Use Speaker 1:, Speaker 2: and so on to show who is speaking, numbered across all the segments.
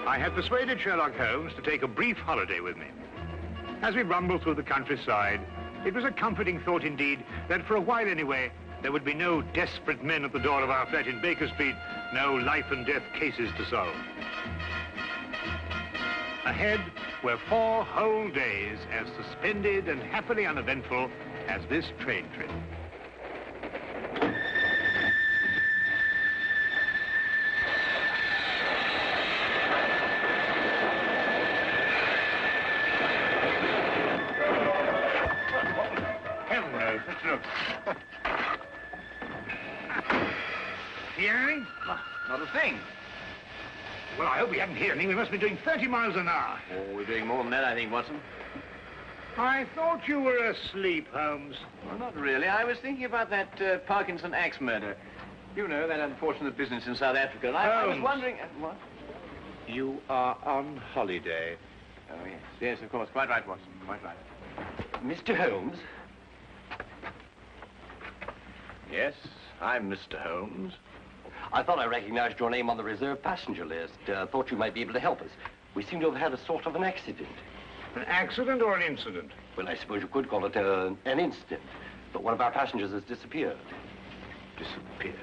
Speaker 1: I had persuaded Sherlock Holmes to take a brief holiday with me. As we rumbled through the countryside, it was a comforting thought indeed that for a while anyway, there would be no desperate men at the door of our flat in Baker Street, no life and death cases to solve. Ahead were 4 whole days as suspended and happily uneventful as this train trip. Hear anything?
Speaker 2: Not a thing.
Speaker 1: Well, I hope we haven't heard anything. We must be doing 30 miles an hour.
Speaker 2: Oh, we're doing more than that, I think, Watson.
Speaker 1: I thought you were asleep, Holmes.
Speaker 2: Well, not really. I was thinking about that Parkinson axe murder. You know, that unfortunate business in South Africa. And I was wondering... what?
Speaker 1: You are on holiday.
Speaker 2: Oh, yes. Yes, of course. Quite right, Watson. Quite right.
Speaker 3: Mr. Holmes?
Speaker 2: Yes, I'm Mr. Holmes.
Speaker 3: I thought I recognized your name on the reserved passenger list. Thought you might be able to help us. We seem to have had a sort of an accident.
Speaker 1: An accident or an incident?
Speaker 3: Well, I suppose you could call it an incident. But one of our passengers has disappeared.
Speaker 1: Disappeared?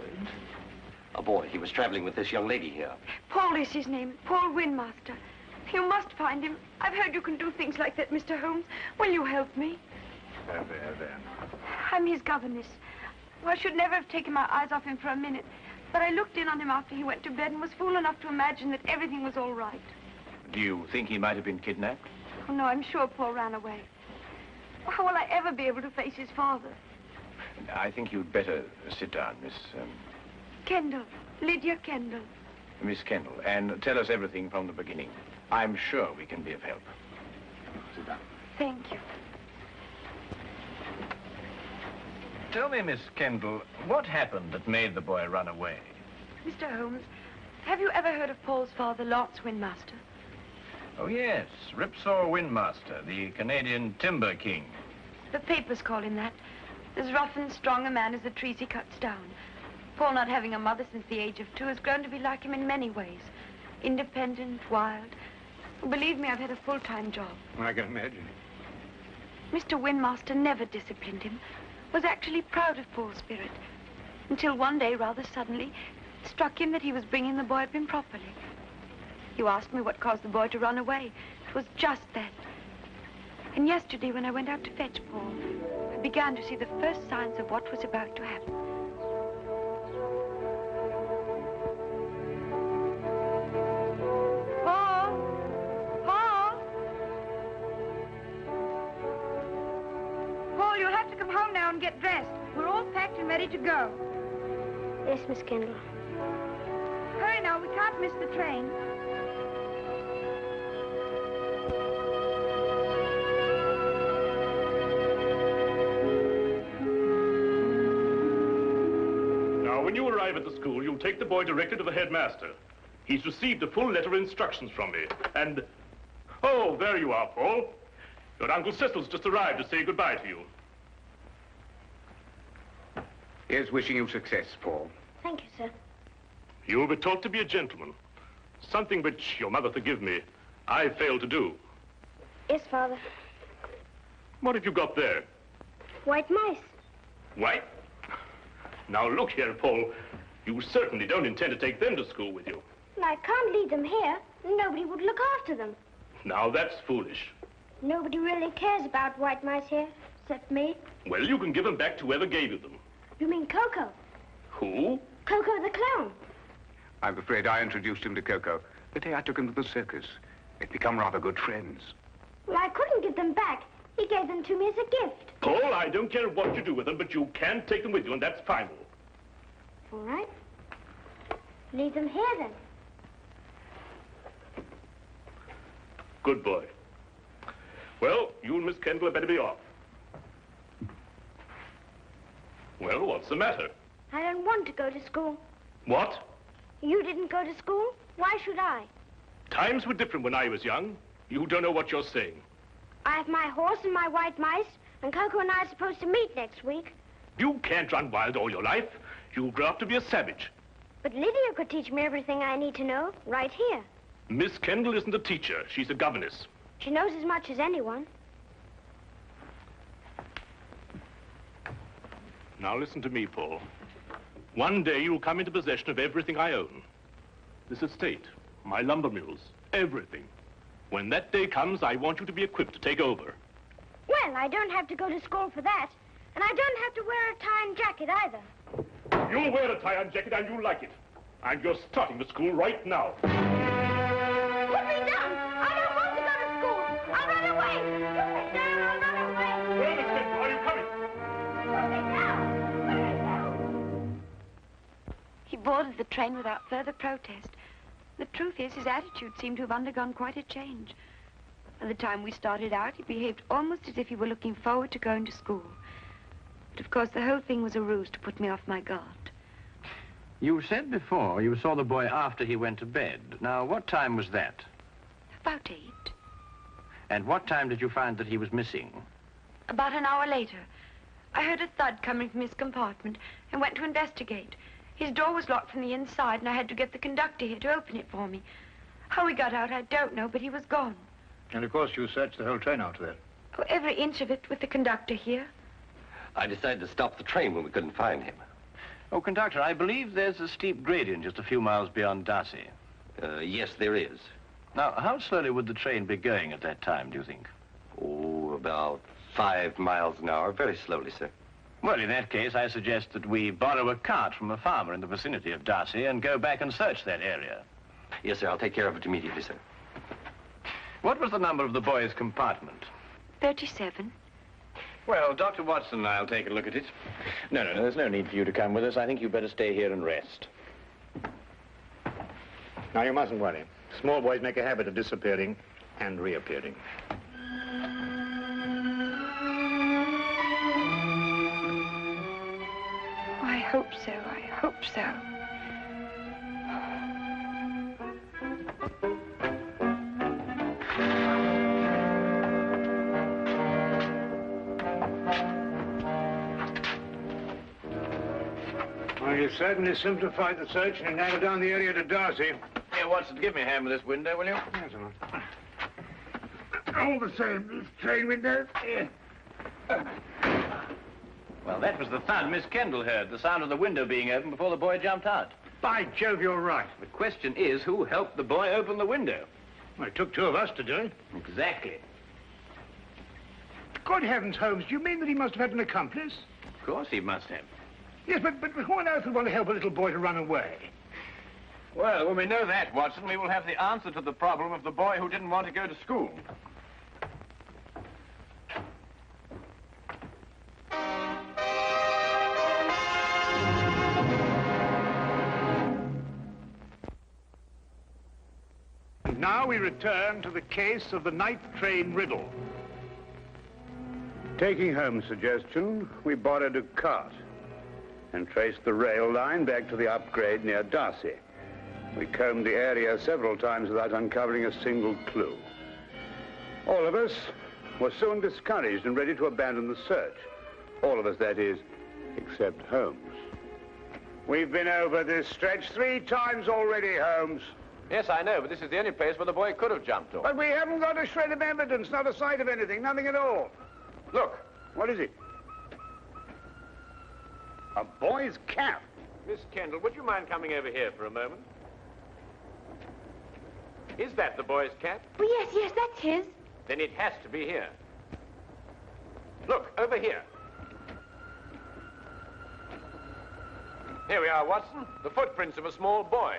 Speaker 3: A boy. He was traveling with this young lady here.
Speaker 4: Paul is his name. Paul Windmaster. You must find him. I've heard you can do things like that, Mr. Holmes. Will you help me?
Speaker 1: There.
Speaker 4: I'm his governess. Well, I should never have taken my eyes off him for a minute. But I looked in on him after he went to bed and was fool enough to imagine that everything was all right.
Speaker 2: Do you think he might have been kidnapped?
Speaker 4: Oh, no, I'm sure Paul ran away. How will I ever be able to face his father?
Speaker 2: I think you'd better sit down, Miss...
Speaker 4: Kendall. Lydia Kendall.
Speaker 2: Miss Kendall, and tell us everything from the beginning. I'm sure we can be of help. Sit down.
Speaker 4: Thank you.
Speaker 2: Tell me, Miss Kendall, what happened that made the boy run away?
Speaker 4: Mr. Holmes, have you ever heard of Paul's father, Larke's Windmaster?
Speaker 2: Oh, yes, Ripsaw Windmaster, the Canadian Timber King.
Speaker 4: The papers call him that. As rough and strong a man as the trees he cuts down. Paul, not having a mother since the age of 2, has grown to be like him in many ways. Independent, wild. Believe me, I've had a full-time job.
Speaker 1: I can imagine.
Speaker 4: Mr. Windmaster never disciplined him. Was actually proud of Paul's spirit. Until one day, rather suddenly, it struck him that he was bringing the boy up improperly. You asked me what caused the boy to run away. It was just that. And yesterday, when I went out to fetch Paul, I began to see the first signs of what was about to happen. Paul! Paul! Paul, you'll have to come home now and get dressed. We're all packed and ready to go.
Speaker 5: Yes, Miss Kendall.
Speaker 4: Hurry now, we can't miss the train.
Speaker 6: Now, when you arrive at the school, you'll take the boy directly to the headmaster. He's received a full letter of instructions from me, and... Oh, there you are, Paul. Your Uncle Cecil's just arrived to say goodbye to you.
Speaker 1: Here's wishing you success, Paul.
Speaker 5: Thank you, sir.
Speaker 6: You will be taught to be a gentleman. Something which, your mother forgive me, I failed to do.
Speaker 5: Yes, Father.
Speaker 6: What have you got there?
Speaker 5: White mice.
Speaker 6: White? Now look here, Paul. You certainly don't intend to take them to school with you.
Speaker 5: Well, I can't leave them here. Nobody would look after them.
Speaker 6: Now that's foolish.
Speaker 5: Nobody really cares about white mice here, except me.
Speaker 6: Well, you can give them back to whoever gave you them.
Speaker 5: You mean Coco?
Speaker 6: Who?
Speaker 5: Coco the clown.
Speaker 7: I'm afraid I introduced him to Coco the day I took him to the circus. They'd become rather good friends.
Speaker 5: Well, I couldn't give them back. He gave them to me as a gift.
Speaker 6: Paul, I don't care what you do with them, but you can take them with you, and that's final.
Speaker 5: All right. Leave them here, then.
Speaker 6: Good boy. Well, you and Miss Kendall had better be off. Well, what's the matter?
Speaker 5: I don't want to go to school.
Speaker 6: What?
Speaker 5: You didn't go to school? Why should I?
Speaker 6: Times were different when I was young. You don't know what you're saying.
Speaker 5: I have my horse and my white mice, and Coco and I are supposed to meet next week.
Speaker 6: You can't run wild all your life. You'll grow up to be a savage.
Speaker 5: But Lydia could teach me everything I need to know right here.
Speaker 6: Miss Kendall isn't a teacher. She's a governess.
Speaker 5: She knows as much as anyone.
Speaker 6: Now listen to me, Paul. One day you'll come into possession of everything I own. This estate, my lumber mills, everything. When that day comes, I want you to be equipped to take over.
Speaker 5: Well, I don't have to go to school for that. And I don't have to wear a tie and jacket either.
Speaker 6: You'll wear a tie and jacket and you'll like it. And you're starting to school right now.
Speaker 5: Put me down! I don't want to go to school! I'll run away! Put me down! I'll run away!
Speaker 6: Well, Miss Kendall, are you coming?
Speaker 5: Put me down! Put me down!
Speaker 4: He boarded the train without further protest. The truth is, his attitude seemed to have undergone quite a change. By the time we started out, he behaved almost as if he were looking forward to going to school. But of course, the whole thing was a ruse to put me off my guard.
Speaker 8: You said before you saw the boy after he went to bed. Now, what time was that?
Speaker 4: About 8.
Speaker 8: And what time did you find that he was missing?
Speaker 4: About an hour later, I heard a thud coming from his compartment and went to investigate. His door was locked from the inside, and I had to get the conductor here to open it for me. How he got out, I don't know, but he was gone.
Speaker 1: And of course you searched the whole train after that.
Speaker 4: Oh, every inch of it with the conductor here.
Speaker 3: I decided to stop the train when we couldn't find him.
Speaker 8: Oh, conductor, I believe there's a steep gradient just a few miles beyond Darcy.
Speaker 3: Yes, there is.
Speaker 8: Now, how slowly would the train be going at that time, do you think?
Speaker 3: Oh, about 5 miles an hour. Very slowly, sir.
Speaker 8: Well, in that case, I suggest that we borrow a cart from a farmer in the vicinity of Darcy and go back and search that area.
Speaker 3: Yes, sir. I'll take care of it immediately, sir.
Speaker 8: What was the number of the boy's compartment?
Speaker 4: 37.
Speaker 2: Well, Dr. Watson and I'll take a look at it. No, there's no need for you to come with us. I think you'd better stay here and rest.
Speaker 1: Now, you mustn't worry. Small boys make a habit of disappearing and reappearing.
Speaker 4: I hope so, I hope so.
Speaker 1: Well, you certainly simplified the search and narrowed down the area to Darcy.
Speaker 2: Here, Watson, give me a hand with this window, will you?
Speaker 1: Yes, sir. All the same, this train window. Yeah.
Speaker 8: Well, that was the thud Miss Kendall heard, the sound of the window being opened before the boy jumped out.
Speaker 1: By Jove, you're right.
Speaker 8: The question is, who helped the boy open the window?
Speaker 1: Well, it took 2 of us to do it.
Speaker 8: Exactly.
Speaker 1: Good heavens, Holmes, do you mean that he must have had an accomplice?
Speaker 8: Of course he must have.
Speaker 1: Yes, but who on earth would want to help a little boy to run away?
Speaker 2: Well, when we know that, Watson, we will have the answer to the problem of the boy who didn't want to go to school.
Speaker 1: And now we return to the case of the night train riddle.
Speaker 9: Taking Holmes' suggestion, we borrowed a cart and traced the rail line back to the upgrade near Darcy. We combed the area several times without uncovering a single clue. All of us were soon discouraged and ready to abandon the search. All of us, that is, except Holmes. We've been over this stretch 3 times already, Holmes.
Speaker 2: Yes, I know, but this is the only place where the boy could have jumped off.
Speaker 9: But we haven't got a shred of evidence, not a sight of anything, nothing at all.
Speaker 2: Look.
Speaker 9: What is it? A boy's cap.
Speaker 2: Miss Kendall, would you mind coming over here for a moment? Is that the boy's cap?
Speaker 5: Oh, yes, that's his.
Speaker 2: Then it has to be here. Look, over here. Here we are, Watson. The footprints of a small boy.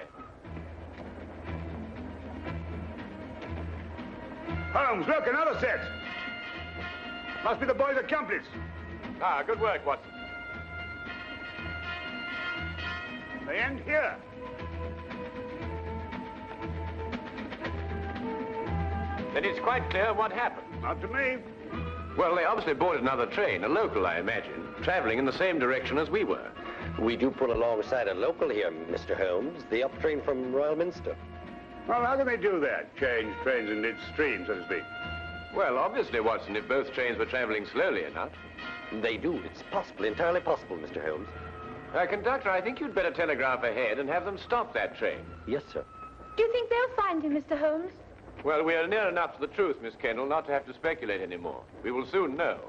Speaker 9: Holmes, look, another set. Must be the boy's accomplice.
Speaker 2: Ah, good work, Watson.
Speaker 9: They end here.
Speaker 2: Then it's quite clear what happened.
Speaker 9: Not to me.
Speaker 2: Well, they obviously boarded another train, a local, I imagine, traveling in the same direction as we were.
Speaker 3: We do pull alongside a local here, Mr. Holmes, the up train from Royal Minster.
Speaker 9: Well, how can they do that? Change trains in midstream, so to speak.
Speaker 2: Well, obviously, Watson, if both trains were traveling slowly enough.
Speaker 3: They do. It's possible, entirely possible, Mr. Holmes.
Speaker 2: Conductor, I think you'd better telegraph ahead and have them stop that train.
Speaker 3: Yes, sir.
Speaker 5: Do you think they'll find him, Mr. Holmes?
Speaker 2: Well, we are near enough to the truth, Miss Kendall, not to have to speculate anymore. We will soon know.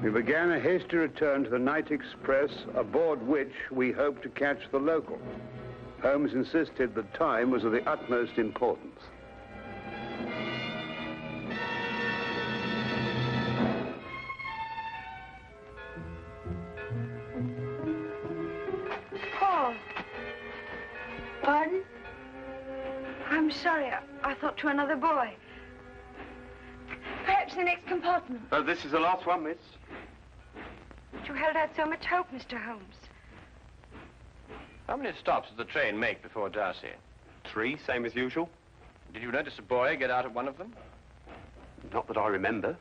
Speaker 9: We began a hasty return to the night express, aboard which we hoped to catch the local. Holmes insisted that time was of the utmost importance.
Speaker 4: Paul. Pardon? I'm sorry. I thought to another boy. Perhaps the next compartment.
Speaker 7: Oh, this is the last one, miss.
Speaker 4: You held out so much hope, Mr. Holmes.
Speaker 2: How many stops did the train make before Darcy?
Speaker 7: 3, same as usual.
Speaker 2: Did you notice a boy get out of one of them?
Speaker 7: Not that I remember.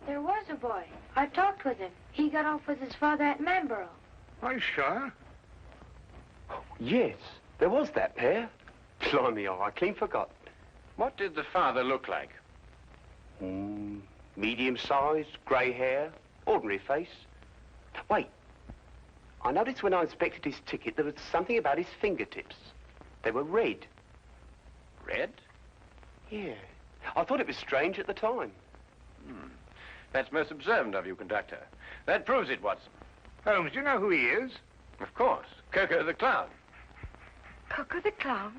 Speaker 5: There was a boy. I talked with him. He got off with his father at Manborough.
Speaker 9: Are you sure?
Speaker 7: Yes, there was that pair. Blimey, I clean forgot.
Speaker 2: What did the father look like?
Speaker 7: Medium-sized, grey hair, ordinary face. Wait, I noticed when I inspected his ticket there was something about his fingertips. They were red.
Speaker 2: Red?
Speaker 7: Yeah. I thought it was strange at the time.
Speaker 2: That's most observant of you, conductor. That proves it, Watson.
Speaker 1: Holmes, do you know who he is?
Speaker 2: Of course. Coco the clown.
Speaker 4: Coco the clown?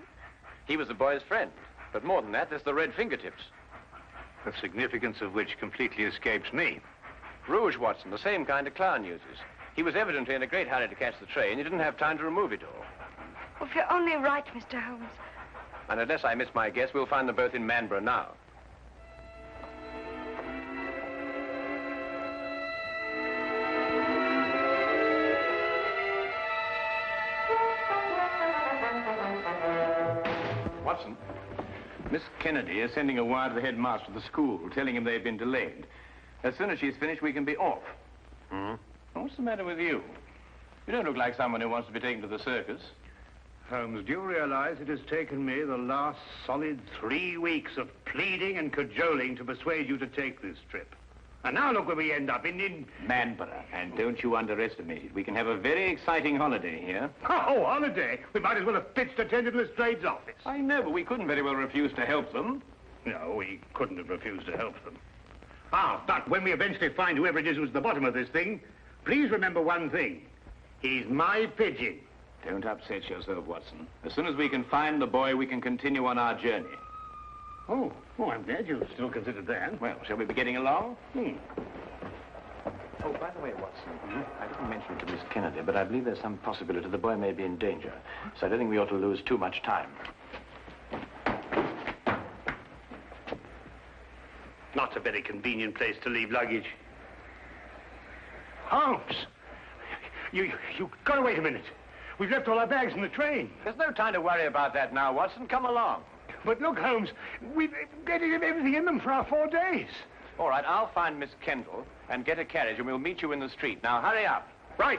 Speaker 2: He was the boy's friend. But more than that, there's the red fingertips.
Speaker 1: The significance of which completely escapes me.
Speaker 2: Rouge, Watson, the same kind of clown uses. He was evidently in a great hurry to catch the train. He didn't have time to remove it all.
Speaker 4: Oh, if you're only right, Mr. Holmes.
Speaker 2: And unless I miss my guess, we'll find them both in Manborough now. Watson, Miss Kennedy is sending a wire to the headmaster of the school, telling him they've been delayed. As soon as she's finished, we can be off. What's the matter with you? You don't look like someone who wants to be taken to the circus.
Speaker 1: Holmes, do you realize it has taken me the last solid 3 weeks of pleading and cajoling to persuade you to take this trip? And now look where we end up, in
Speaker 2: Manborough. And don't you underestimate it. We can have a very exciting holiday here.
Speaker 1: Oh, holiday? We might as well have pitched attendant Lestrade's office.
Speaker 2: I know, but we couldn't very well refuse to help them.
Speaker 1: No, we couldn't have refused to help them. But when we eventually find whoever it is who's at the bottom of this thing, please remember one thing. He's my pigeon.
Speaker 2: Don't upset yourself, Watson. As soon as we can find the boy, we can continue on our journey.
Speaker 1: Oh, I'm glad you still considered that.
Speaker 2: Well, shall we be getting along? Oh, by the way, Watson, I didn't mention it to Miss Kennedy, but I believe there's some possibility the boy may be in danger. So I don't think we ought to lose too much time.
Speaker 1: Not a very convenient place to leave luggage. Holmes! You gotta wait a minute. We've left all our bags in the train.
Speaker 2: There's no time to worry about that now, Watson. Come along.
Speaker 1: But look, Holmes, we've got everything in them for our 4 days.
Speaker 2: All right, I'll find Miss Kendall and get a carriage, and we'll meet you in the street. Now, hurry up.
Speaker 1: Right.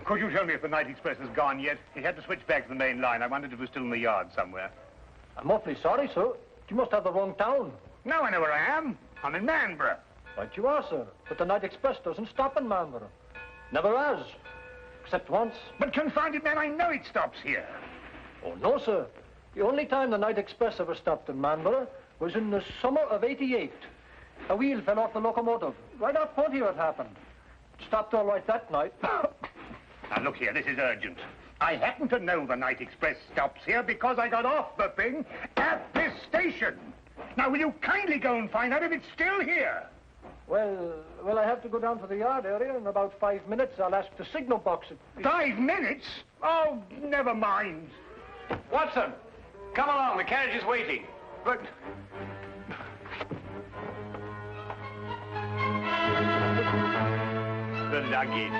Speaker 1: Could you tell me if the night express has gone yet? He had to switch back to the main line. I wondered if it was still in the yard somewhere.
Speaker 10: I'm awfully sorry, sir. You must have the wrong town.
Speaker 1: No, I know where I am. I'm in Manborough.
Speaker 10: Right you are, sir. But the night express doesn't stop in Marlborough. Never has. Except once.
Speaker 1: But confound it, man, I know it stops here.
Speaker 10: Oh, no, sir. The only time the night express ever stopped in Marlborough was in the summer of '88. A wheel fell off the locomotive. Right out front here it happened. It stopped all right that night.
Speaker 1: Now, look here, this is urgent. I happen to know the night express stops here because I got off the thing at this station. Now, will you kindly go and find out if it's still here?
Speaker 10: Well, I have to go down to the yard area. In about 5 minutes, I'll ask the signal box.
Speaker 1: 5 minutes? Oh, never mind.
Speaker 2: Watson, come along. The carriage is waiting.
Speaker 1: But... the luggage.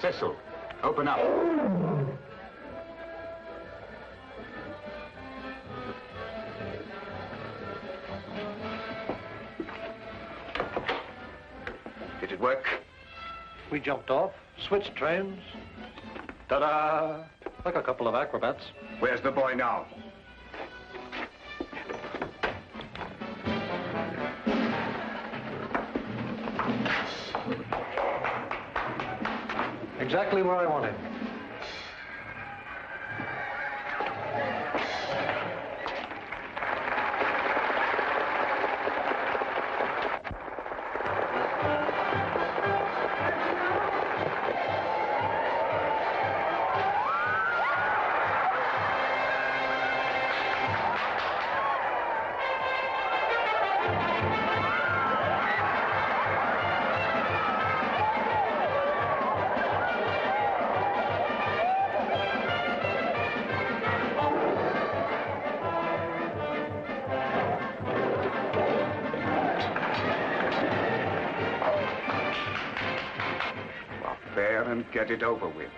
Speaker 2: Cecil, open up.
Speaker 7: Did it work?
Speaker 10: We jumped off, switched trains. Ta-da! Like a couple of acrobats.
Speaker 7: Where's the boy now?
Speaker 10: Exactly where I want him.
Speaker 7: Get it over with.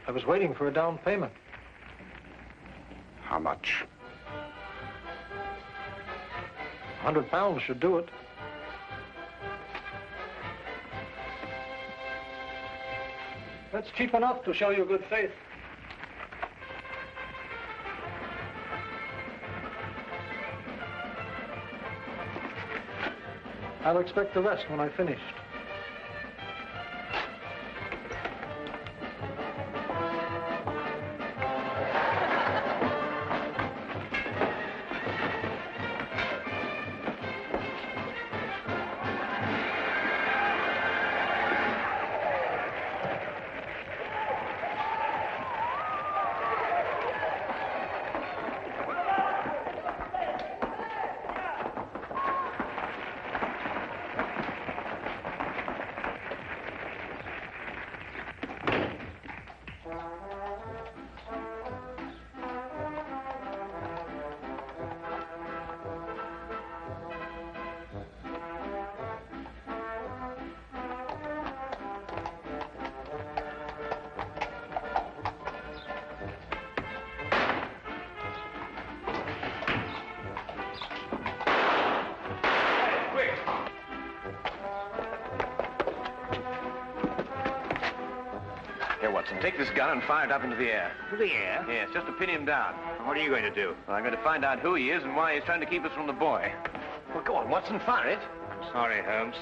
Speaker 10: I was waiting for a down payment.
Speaker 7: How much?
Speaker 10: £100 should do it. That's cheap enough to show you good faith. I'll expect the rest when I've finished.
Speaker 2: Watson, take this gun and fire it up into the air.
Speaker 1: To the air?
Speaker 2: Yes, just to pin him down.
Speaker 1: What are you going to do?
Speaker 2: Well, I'm going to find out who he is and why he's trying to keep us from the boy. Well, go on, Watson, fire it.
Speaker 1: Sorry, Holmes.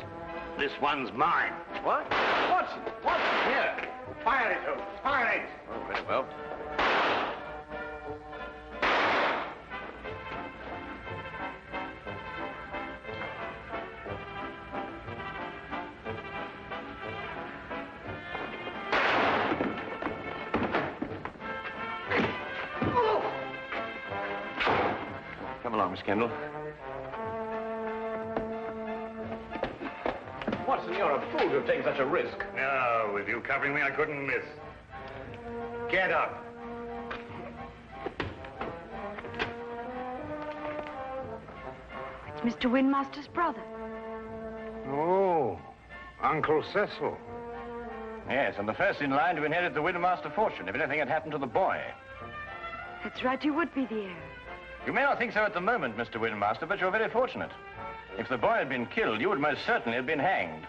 Speaker 1: This one's mine.
Speaker 2: What? Watson! Watson, here!
Speaker 1: Fire it, Holmes. Fire it!
Speaker 2: Oh, very well. Come along, Miss Kendall. Watson, you're a fool to have taken such a risk.
Speaker 1: No, with you covering me, I couldn't miss. Get up.
Speaker 4: It's Mr. Windmaster's brother.
Speaker 1: Oh, Uncle Cecil.
Speaker 2: Yes, and the first in line to inherit the Windmaster fortune if anything had happened to the boy.
Speaker 4: That's right, you would be the heir.
Speaker 8: You may not think so at the moment, Mr. Windmaster, but you're very fortunate. If the boy had been killed, you would most certainly have been hanged.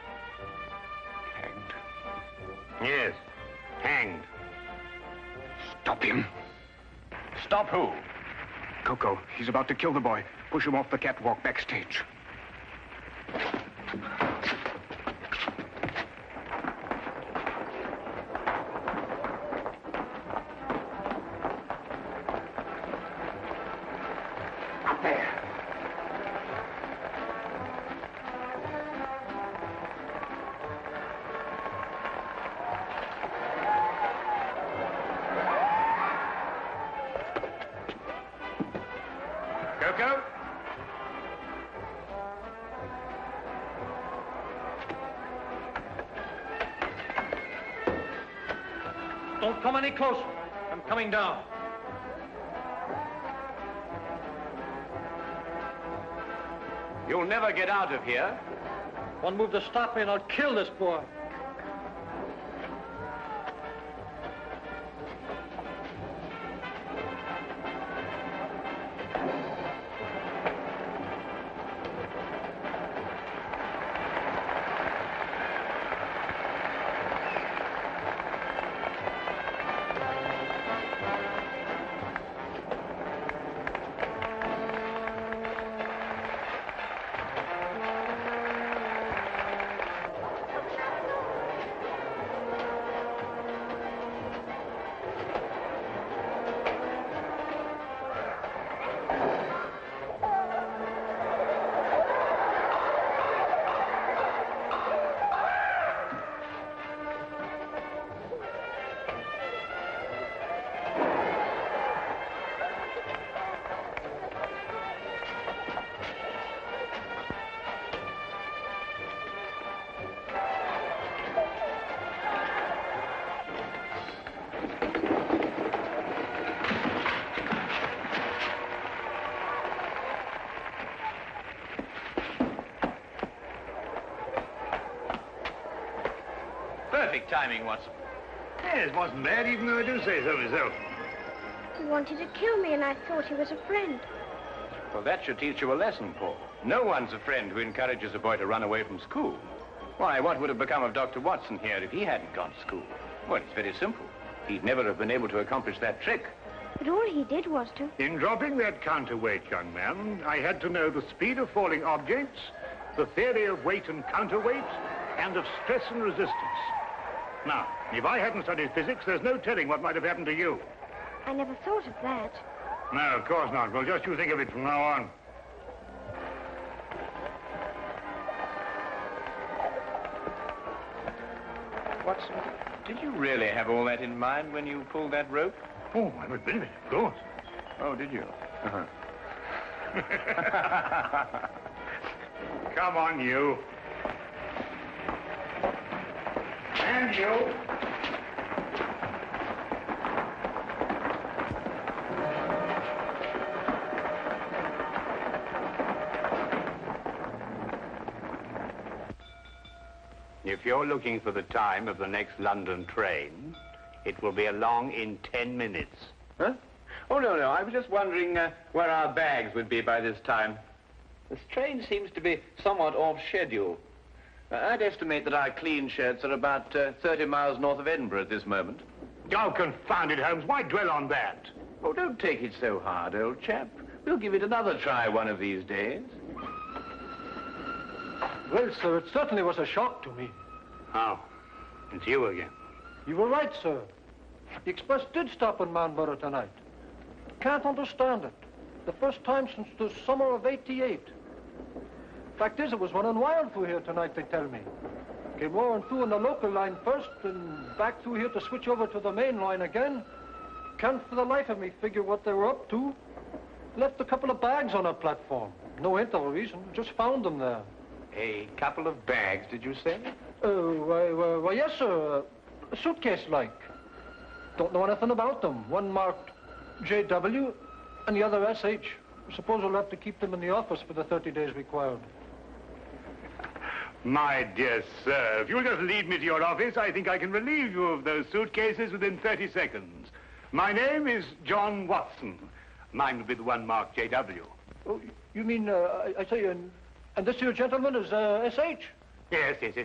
Speaker 9: Hanged?
Speaker 1: Yes, hanged.
Speaker 9: Stop him.
Speaker 8: Stop who?
Speaker 9: Coco, he's about to kill the boy. Push him off the catwalk backstage.
Speaker 1: Coco?
Speaker 10: Don't come any closer. I'm coming down.
Speaker 8: You'll never get out of here.
Speaker 10: One move to stop me and I'll kill this boy.
Speaker 8: Perfect timing, Watson.
Speaker 1: Yes, wasn't bad, even though I do say so myself.
Speaker 5: He wanted to kill me, and I thought he was a friend.
Speaker 8: Well, that should teach you a lesson, Paul. No one's a friend who encourages a boy to run away from school. Why, what would have become of Dr. Watson here if he hadn't gone to school? Well, it's very simple. He'd never have been able to accomplish that trick.
Speaker 5: But all he did was to...
Speaker 1: In dropping that counterweight, young man, I had to know the speed of falling objects, the theory of weight and counterweight, and of stress and resistance. Now, if I hadn't studied physics, there's no telling what might have happened to you.
Speaker 5: I never thought of that.
Speaker 1: No, of course not. Well, just you think of it from now on.
Speaker 8: Watson, did you really have all that in mind when you pulled that rope?
Speaker 1: Oh, I'm a bit of it, of course.
Speaker 8: Oh, did you? Uh-huh.
Speaker 1: Come on, you. And you.
Speaker 9: If you're looking for the time of the next London train, it will be along in 10 minutes.
Speaker 8: Huh? Oh, no. I was just wondering where our bags would be by this time. This train seems to be somewhat off schedule. I'd estimate that our clean shirts are about 30 miles north of Edinburgh at this moment.
Speaker 1: Oh, confound it, Holmes. Why dwell on that?
Speaker 8: Oh, don't take it so hard, old chap. We'll give it another try one of these days.
Speaker 10: Well, sir, it certainly was a shock to me.
Speaker 1: Oh, it's you again.
Speaker 10: You were right, sir. The express did stop in Manborough tonight. Can't understand it. The first time since the summer of '88. Fact is, it was running wild through here tonight, they tell me. Came roaring through on the local line first, and back through here to switch over to the main line again. Can't for the life of me figure what they were up to. Left a couple of bags on our platform. No hint of a reason, just found them there.
Speaker 8: A couple of bags, did you say?
Speaker 10: Why, yes, sir. A suitcase-like. Don't know anything about them. One marked J.W. and the other S.H. Suppose we'll have to keep them in the office for the 30 days required.
Speaker 1: My dear sir, if you'll just lead me to your office, I think I can relieve you of those suitcases within 30 seconds. My name is John Watson. Mine will be the one marked J.W.
Speaker 10: Oh, you mean, I say, and this here gentleman is S.H.?
Speaker 1: Yes. This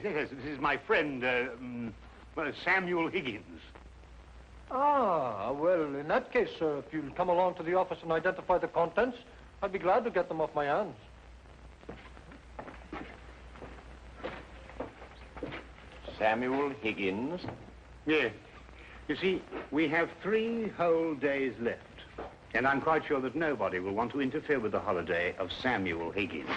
Speaker 1: is my friend, Samuel Higgins.
Speaker 10: Ah, well, in that case, sir, if you'll come along to the office and identify the contents, I'd be glad to get them off my hands.
Speaker 2: Samuel Higgins?
Speaker 1: Yes. You see, we have 3 whole days left. And I'm quite sure that nobody will want to interfere with the holiday of Samuel Higgins.